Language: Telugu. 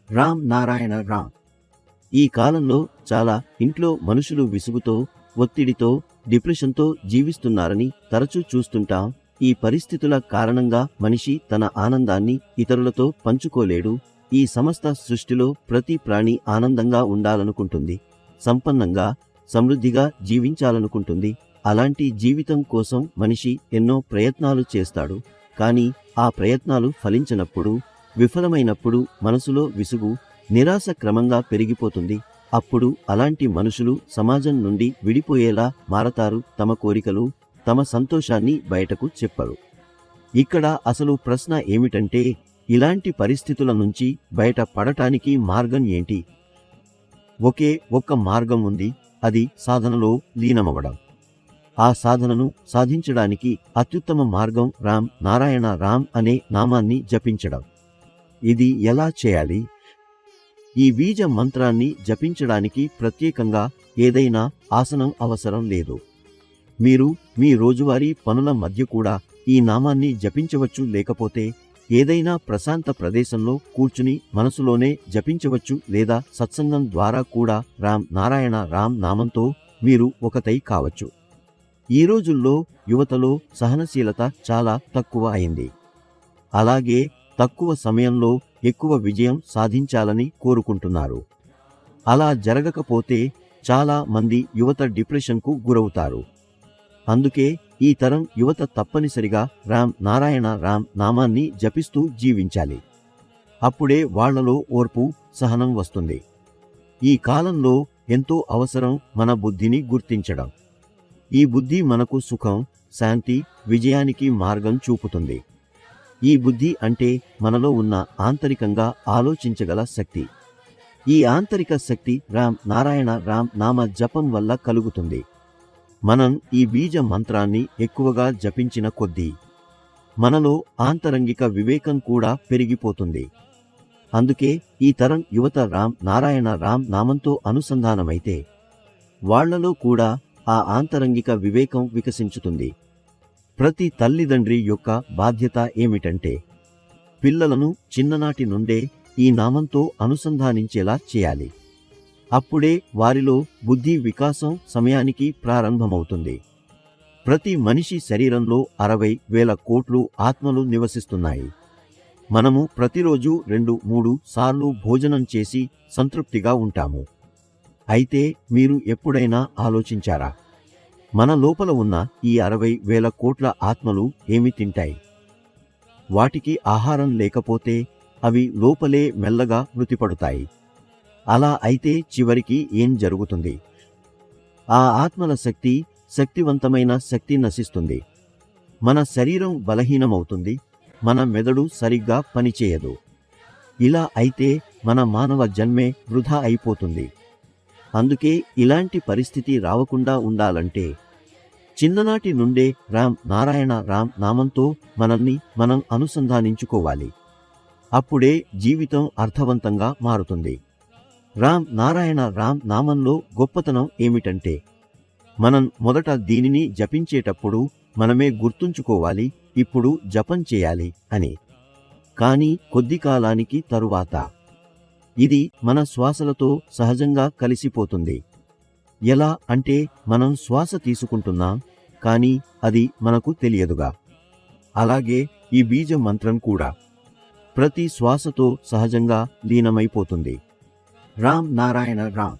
రామ్ నారాయణ రామ్. ఈ కాలంలో చాలా ఇంట్లో మనుషులు విసుగుతో, ఒత్తిడితో, డిప్రెషన్తో జీవిస్తున్నారని తరచూ చూస్తుంటాం. ఈ పరిస్థితుల కారణంగా మనిషి తన ఆనందాన్ని ఇతరులతో పంచుకోలేడు. ఈ సమస్త సృష్టిలో ప్రతి ప్రాణి ఆనందంగా ఉండాలనుకుంటుంది, సంపన్నంగా, సమృద్ధిగా జీవించాలనుకుంటుంది. అలాంటి జీవితం కోసం మనిషి ఎన్నో ప్రయత్నాలు చేస్తాడు. కానీ ఆ ప్రయత్నాలు ఫలించనప్పుడు, విఫలమైనప్పుడు మనసులో విసుగు, నిరాశ క్రమంగా పెరిగిపోతుంది. అప్పుడు అలాంటి మనుషులు సమాజం నుండి విడిపోయేలా మారతారు. తమ కోరికలు, తమ సంతోషాన్ని బయటకు చెప్పరు. ఇక్కడ అసలు ప్రశ్న ఏమిటంటే, ఇలాంటి పరిస్థితుల నుంచి బయట పడటానికి మార్గం ఏంటి? ఒకే ఒక్క మార్గం ఉంది. అది సాధనలో లీనమవ్వడం. ఆ సాధనను సాధించడానికి అత్యుత్తమ మార్గం రామ్ నారాయణ రామ్ అనే నామాన్ని జపించడం. ఇది ఎలా చేయాలి? ఈ బీజ మంత్రాన్ని జపించడానికి ప్రత్యేకంగా ఏదైనా ఆసనం అవసరం లేదు. మీరు మీ రోజువారీ పనుల మధ్య కూడా ఈ నామాన్ని జపించవచ్చు. లేకపోతే ఏదైనా ప్రశాంత ప్రదేశంలో కూర్చుని మనసులోనే జపించవచ్చు. లేదా సత్సంగం ద్వారా కూడా రామ్ నారాయణ రామ్ నామంతో మీరు ఒకటై కావచ్చు. ఈ రోజుల్లో యువతలో సహనశీలత చాలా తక్కువ అయింది. అలాగే తక్కువ సమయంలో ఎక్కువ విజయం సాధించాలని కోరుకుంటున్నారు. అలా జరగకపోతే చాలా మంది యువత డిప్రెషన్కు గురవుతారు. అందుకే ఈ తరం యువత తప్పనిసరిగా రామ్ నారాయణ రామ్ నామాన్ని జపిస్తూ జీవించాలి. అప్పుడే వాళ్లలో ఓర్పు, సహనం వస్తుంది. ఈ కాలంలో ఎంతో అవసరం మన బుద్ధిని గుర్తించడం. ఈ బుద్ధి మనకు సుఖం, శాంతి, విజయానికి మార్గం చూపుతుంది. ఈ బుద్ధి అంటే మనలో ఉన్న ఆంతరికంగా ఆలోచించగల శక్తి. ఈ ఆంతరిక శక్తి రామ్ నారాయణ రామ్ నామ జపం వల్ల కలుగుతుంది. మనం ఈ బీజ మంత్రాన్ని ఎక్కువగా జపించిన కొద్దీ మనలో ఆంతరంగిక వివేకం కూడా పెరిగిపోతుంది. అందుకే ఈ తరం యువత రామ్ నారాయణ రామ్ నామంతో అనుసంధానమైతే వాళ్లలో కూడా ఆ ఆంతరంగిక వివేకం వికసించుతుంది. ప్రతి తల్లిదండ్రి యొక్క బాధ్యత ఏమిటంటే, పిల్లలను చిన్ననాటి నుండే ఈ నామంతో అనుసంధానించేలా చేయాలి. అప్పుడే వారిలో బుద్ధి వికాసం సమయానికి ప్రారంభమవుతుంది. ప్రతి మనిషి శరీరంలో 60,000 కోట్లు ఆత్మలు నివసిస్తున్నాయి. మనము ప్రతిరోజు 2-3 సార్లు భోజనం చేసి సంతృప్తిగా ఉంటాము. అయితే మీరు ఎప్పుడైనా ఆలోచించారా? మన లోపల ఉన్న ఈ 60,000 కోట్ల ఆత్మలు ఏమి తింటాయి? వాటికి ఆహారం లేకపోతే అవి లోపలే మెల్లగా మృతిపడుతాయి. అలా అయితే చివరికి ఏం జరుగుతుంది? ఆ ఆత్మల శక్తి, శక్తివంతమైన శక్తి నశిస్తుంది. మన శరీరం బలహీనమవుతుంది. మన మెదడు సరిగ్గా పనిచేయదు. ఇలా అయితే మన మానవ జన్మే వృధా అయిపోతుంది. అందుకే ఇలాంటి పరిస్థితి రావకుండా ఉండాలంటే చిన్ననాటి నుండే రామ్ నారాయణ రామ్ నామంతో మనల్ని మనం అనుసంధానించుకోవాలి. అప్పుడే జీవితం అర్థవంతంగా మారుతుంది. రామ్ నారాయణ రామ్ నామంలో గొప్పతనం ఏమిటంటే, మనం మొదట దీనిని జపించేటప్పుడు మనమే గుర్తుంచుకోవాలి, ఇప్పుడు జపం చేయాలి అని. కానీ కొద్ది కాలానికి తరువాత ఇది మన శ్వాసలతో సహజంగా కలిసిపోతుంది. ఎలా అంటే, మనం శ్వాస తీసుకుంటున్నాం, కానీ అది మనకు తెలియదుగా. అలాగే ఈ బీజ మంత్రం కూడా ప్రతి శ్వాసతో సహజంగా లీనమైపోతుంది. రామ్ నారాయణ రామ్.